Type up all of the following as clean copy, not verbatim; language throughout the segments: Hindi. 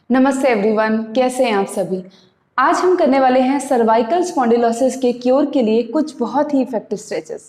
नमस्ते एवरीवन, कैसे हैं आप सभी। आज हम करने वाले हैं सर्वाइकल स्पॉन्डिलोसिस के क्योर के लिए कुछ बहुत ही इफेक्टिव स्ट्रेचेस।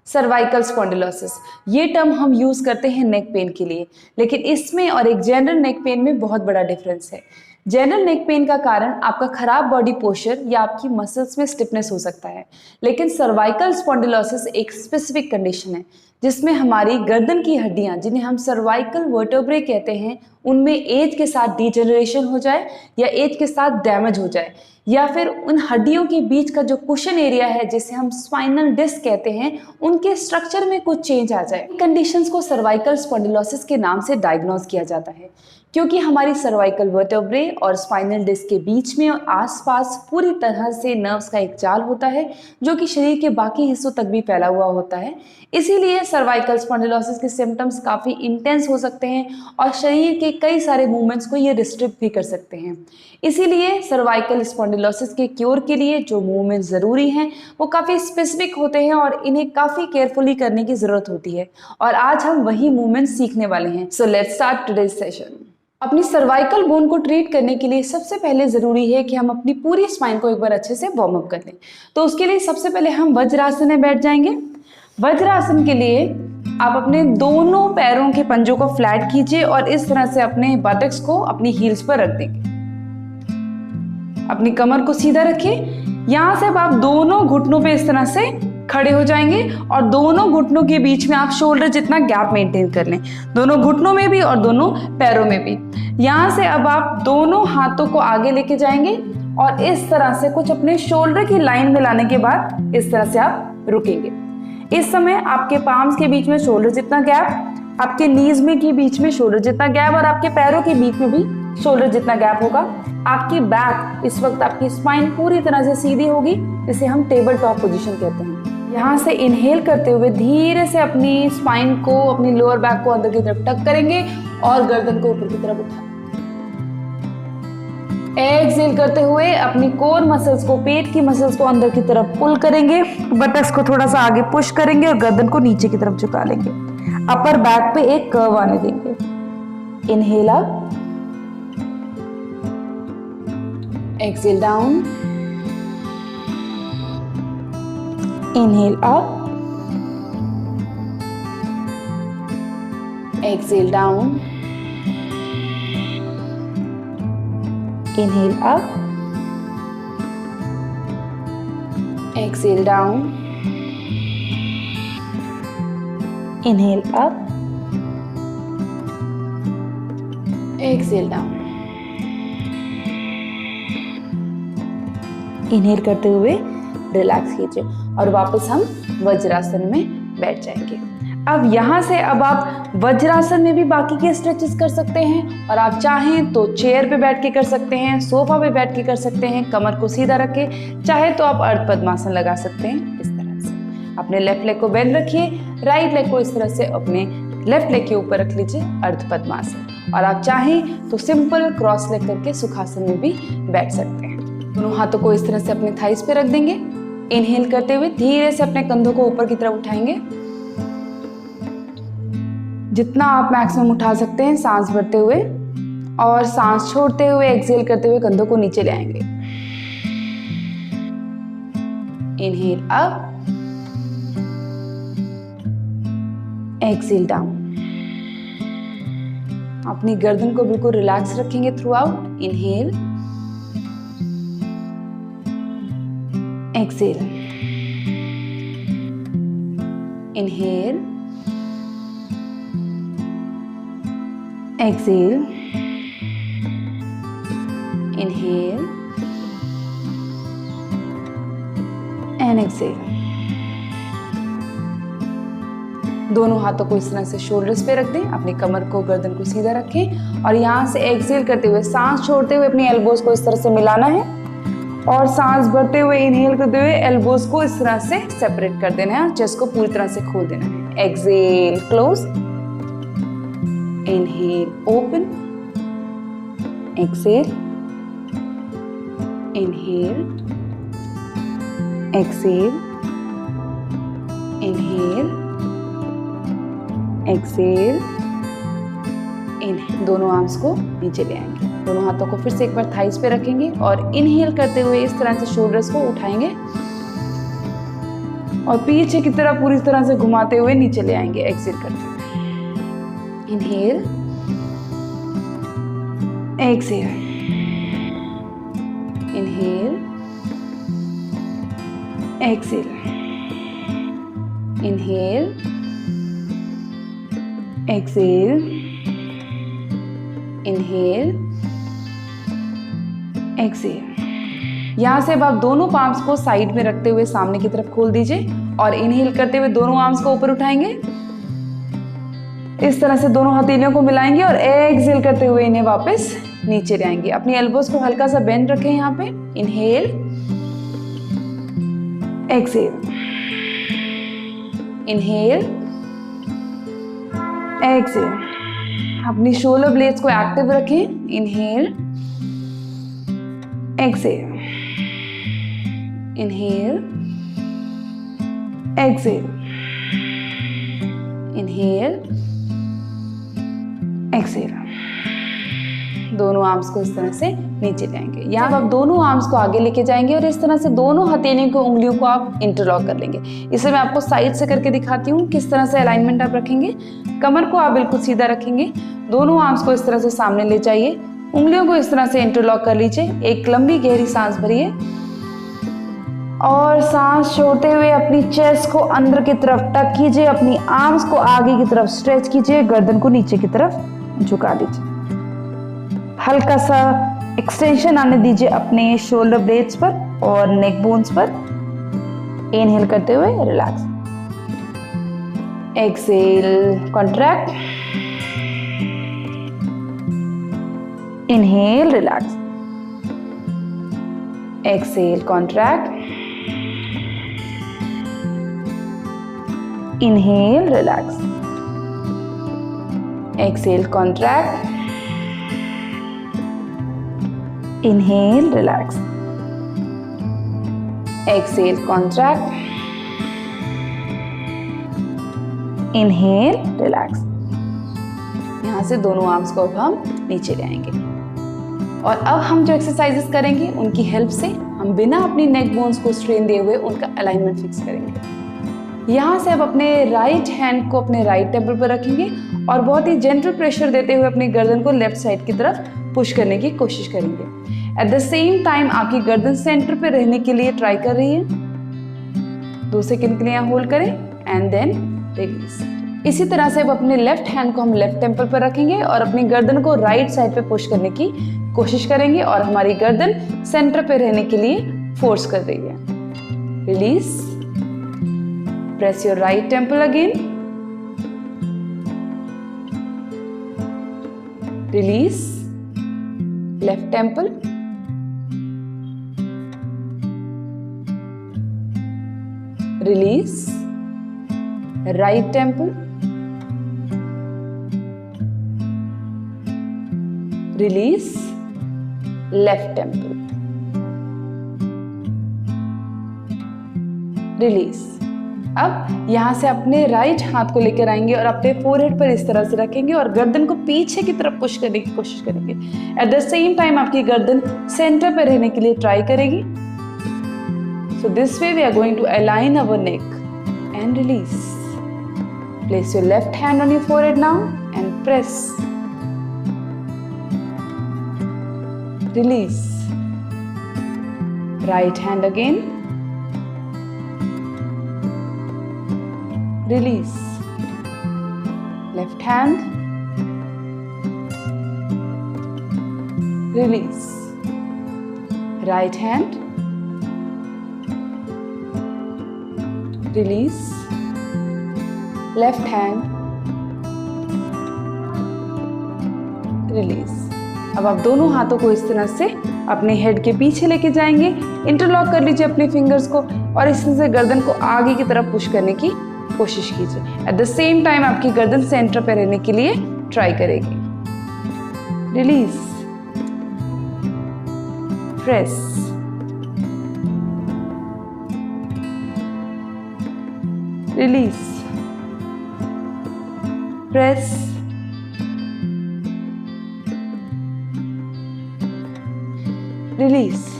सर्वाइकल स्पॉन्डिलोसिस ये टर्म हम यूज करते हैं नेक पेन के लिए, लेकिन इसमें और एक जनरल नेक पेन में बहुत बड़ा डिफरेंस है। जनरल नेक पेन का कारण आपका खराब बॉडी पोस्चर या आपकी मसल्स में स्टिफनेस हो सकता है, लेकिन सर्वाइकल स्पॉन्डिलोसिस एक स्पेसिफिक कंडीशन है जिसमें हमारी गर्दन की हड्डियां, जिन्हें हम सर्वाइकल वर्टेब्रे कहते हैं, उनमें एज के साथ डिजेनरेशन हो जाए या एज के साथ डैमेज हो जाए, या फिर उन हड्डियों के बीच का जो कुशन एरिया है जिसे हम स्पाइनल डिस्क कहते हैं, उनके स्ट्रक्चर में कुछ चेंज आ जाए। कंडीशंस को सर्वाइकल स्पॉन्डिलोसिस के नाम से डायग्नोज किया जाता है क्योंकि हमारी सर्वाइकल वर्टेब्रे और स्पाइनल डिस्क के बीच में और आसपास पूरी तरह से नर्व्स का एक जाल होता है जो कि शरीर के बाकी हिस्सों तक भी फैला हुआ होता है। इसीलिए सर्वाइकल स्पॉन्डिलोसिस के सिम्टम्स काफ़ी इंटेंस हो सकते हैं और शरीर के कई सारे मूवमेंट्स को ये रिस्ट्रिक्ट भी कर सकते हैं। इसीलिए सर्वाइकल स्पॉन्डिलोसिस के क्योर के लिए जो मूवमेंट ज़रूरी हैं वो काफ़ी स्पेसिफिक होते हैं और इन्हें काफ़ी केयरफुली करने की ज़रूरत होती है, और आज हम वही मूवमेंट सीखने वाले हैं। So let's start today's session. अपनी सर्वाइकल बोन को ट्रीट करने के लिए सबसे पहले ज़रूरी है कि हम अपनी पूरी स्पाइन को एक बार अच्छे से वार्म अप कर लें। तो उसके लिए सबसे पहले हम वज्रासन में बैठ जाएंगे। वज्रासन के लिए आप अपने दोनों पैरों के पंजों को फ्लैट कीजिए और इस तरह से अपने बटक्स को अपनी हील्स पर रख देंगे। अपनी कमर को सीधा रखिए। यहाँ से अब आप दोनों घुटनों पे इस तरह से खड़े हो जाएंगे और दोनों घुटनों के बीच में आप शोल्डर जितना गैप मेंटेन कर लें, दोनों घुटनों में भी और दोनों पैरों में भी। यहाँ से अब आप दोनों हाथों को आगे लेके जाएंगे और इस तरह से कुछ अपने शोल्डर की लाइन में लाने के बाद इस तरह से आप रुकेंगे। इस समय आपके पाम्स के बीच में शोल्डर जितना गैप, आपके नीज में के बीच में शोल्डर जितना गैप और आपके पैरों के बीच में भी शोल्डर जितना गैप होगा। आपकी बैक, इस वक्त आपकी स्पाइन पूरी तरह से सीधी होगी, इसे हम टेबल टॉप पोजीशन कहते हैं। यहाँ से इनहेल करते हुए धीरे से अपनी स्पाइन को, अपनी लोअर बैक को अंदर की तरफ टक करेंगे और गर्दन को ऊपर की तरफ उठाएंगे। एक्सहेल करते हुए अपनी कोर मसल्स को, पेट की मसल्स को अंदर की तरफ पुल करेंगे, बटक्स को थोड़ा सा आगे पुश करेंगे और गर्दन को नीचे की तरफ झुका लेंगे। अपर बैक पे एक कर्व आने देंगे। Inhale up, exhale down, inhale up, exhale down, inhale up, exhale down, inhale up, exhale down। Inhale करते हुए रिलैक्स कीजिए और वापस हम वज्रासन में बैठ जाएंगे। अब यहाँ से अब आप वज्रासन में भी बाकी के स्ट्रेचेस कर सकते हैं, और आप चाहें तो चेयर पे बैठ के कर सकते हैं, सोफा पे बैठ के कर सकते हैं, कमर को सीधा रख के, चाहे तो आप अर्ध पद्मासन लगा सकते हैं। इस तरह से अपने लेफ्ट लेग को बेंड रखिए, राइट लेग को इस तरह से अपने लेफ्ट लेग के ऊपर रख लीजिए, अर्ध पद्मासन। और आप चाहें तो सिंपल क्रॉस लेग करके सुखासन में भी बैठ सकते हैं। दोनों हाथों को इस तरह से अपने थाइस पे रख देंगे। इनहेल करते हुए धीरे से अपने कंधों को ऊपर की तरफ उठाएंगे, जितना आप मैक्सिमम उठा सकते हैं सांस भरते हुए, और सांस छोड़ते हुए एक्सहेल करते हुए कंधों को नीचे ले आएंगे। Inhale up, exhale down. अपनी गर्दन को बिल्कुल रिलैक्स रखेंगे through out. Inhale, exhale, inhale, exhale, inhale and exhale। दोनों हाथों को इस तरह से शोल्डर्स पे रख दें, अपनी कमर को, गर्दन को सीधा रखें और यहाँ से एक्सहेल करते हुए, सांस छोड़ते हुए अपनी एल्बोज को इस तरह से मिलाना है और सांस भरते हुए इनहेल करते हुए एल्बोज को इस तरह से सेपरेट कर देना है, चेस्ट को पूरी तरह से खोल देना है। Exhale, close, inhale, open, exhale, inhale, exhale, inhale, exhale, इन दोनों आर्म्स को नीचे ले आएंगे। दोनों हाथों को फिर से एक बार थाइस पे रखेंगे और इनहेल करते हुए इस तरह से शोल्डर्स को उठाएंगे और पीछे की तरफ पूरी तरह से घुमाते हुए नीचे ले आएंगे। एक्सेल करते हुए inhale, exhale, inhale, exhale, inhale, exhale, inhale, exhale. यहाँ से अब आप दोनों पाम्स को साइड में रखते हुए सामने की तरफ खोल दीजिए और इनहेल करते हुए दोनों आर्म्स को ऊपर उठाएंगे। इस तरह से दोनों हथेलियों को मिलाएंगे और एक्सेल करते हुए इन्हें वापस नीचे ले आएंगे। अपनी एल्बोज को हल्का सा बेंड रखें यहाँ पे। Inhale, exhale, inhale, exhale. अपनी शोल्डर ब्लेड्स को एक्टिव रखें। Inhale, exhale, inhale, exhale, inhale, exhale. दोनों आर्म्स को इस तरह से नीचे लाएंगे। यहाँ आप दोनों आर्म्स को आगे लेके जाएंगे और इस तरह से दोनों हथेलियों की उंगलियों को आप इंटरलॉक कर लेंगे। इसे मैं आपको साइड से करके दिखाती हूँ किस तरह से अलाइनमेंट आप रखेंगे। कमर को आप बिल्कुल सीधा रखेंगे, दोनों आर्म्स को इस तरह से सामने ले जाइए, उंगलियों को इस तरह से इंटरलॉक कर लीजिए। एक लंबी गहरी सांस भरिए और सांस छोड़ते हुए अपनी चेस्ट को अंदर की तरफ टक कीजिए, अपनी आर्म्स को आगे की तरफ स्ट्रेच कीजिए, गर्दन को नीचे की तरफ झुका दीजिए। हल्का सा एक्सटेंशन आने दीजिए अपने शोल्डर ब्लेड्स पर और नेक बोन्स पर। इनहेल करते हुए relax, exhale, contract, inhale, relax, exhale, contract, inhale, relax, exhale, contract, inhale, relax, exhale, contract, inhale, relax. यहाँ से दोनों आर्म्स को अब हम नीचे ले आएंगे और अब हम जो एक्सरसाइजेस करेंगे उनकी हेल्प से हम बिना अपनी नेक बोन्स को स्ट्रेन दिए हुए उनका अलाइनमेंट फिक्स करेंगे। यहाँ से अब अपने राइट हैंड को अपने राइट टेम्पल पर रखेंगे और बहुत ही जेंटल प्रेशर देते हुए अपनी गर्दन को लेफ्ट साइड की तरफ पुश करने की कोशिश करेंगे। एट द सेम टाइम आपकी गर्दन सेंटर पे रहने के लिए ट्राई कर रही है। 2 सेकंड के लिए यहाँ होल्ड करें एंड देन रिलीज। इसी तरह से अब अपने लेफ्ट हैंड को हम लेफ्ट टेम्पल पर रखेंगे और अपनी गर्दन को राइट साइड पे पुश करने की कोशिश करेंगे और हमारी गर्दन सेंटर पे रहने के लिए फोर्स कर रही है। Release, press your right temple again, release, left temple, release, right temple, release, left temple, release. अब यहां से अपने राइट हाथ को लेकर आएंगे और अपने फोरहेड पर इस तरह से रखेंगे और गर्दन को पीछे की तरफ पुश करने की कोशिश करेंगे। एट द सेम टाइम आपकी गर्दन सेंटर पर रहने के लिए ट्राई करेगी। So this way we are going to align our neck and release. Place your left hand on your forehead now and press, release, right hand again, release, left hand, release, right hand, release, left hand, release। अब आप दोनों हाथों को इस तरह से अपने हेड के पीछे लेके जाएंगे, इंटरलॉक कर लीजिए अपने फिंगर्स को और इस तरह से गर्दन को आगे की तरफ पुश करने की कोशिश कीजिए। एट द सेम टाइम आपकी गर्दन सेंटर पे रहने के लिए ट्राई करेगी। Release, press, release, press, release.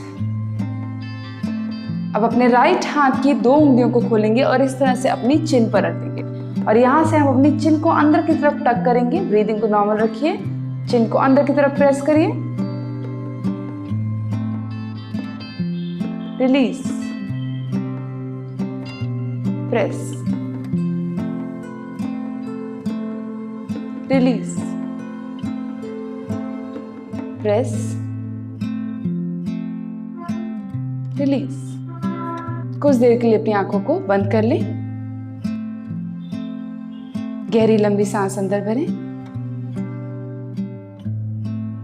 अब अपने राइट हाथ की 2 उंगलियों को खोलेंगे और इस तरह से अपनी चिन पर रखेंगे और यहाँ से हम अपनी चिन को अंदर की तरफ टक करेंगे। ब्रीदिंग को नॉर्मल रखिए, चिन को अंदर की तरफ प्रेस करिए, release, press, release, press, release. कुछ देर के लिए अपनी आंखों को बंद कर लें। गहरी लंबी सांस अंदर भरें,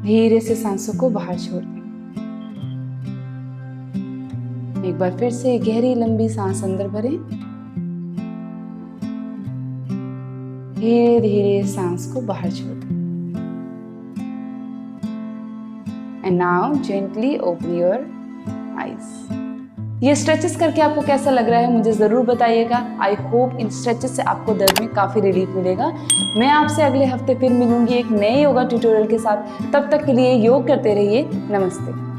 धीरे से सांसों को बाहर छोड़ दें। एक बार फिर से गहरी लंबी सांस अंदर भरें, धीरे धीरे सांस को बाहर छोड़ दें। And now gently open your eyes. ये स्ट्रेचेस करके आपको कैसा लग रहा है मुझे ज़रूर बताइएगा। आई होप इन स्ट्रेचेस से आपको दर्द में काफ़ी रिलीफ मिलेगा। मैं आपसे अगले हफ्ते फिर मिलूंगी एक नए योगा ट्यूटोरियल के साथ। तब तक के लिए योग करते रहिए। नमस्ते।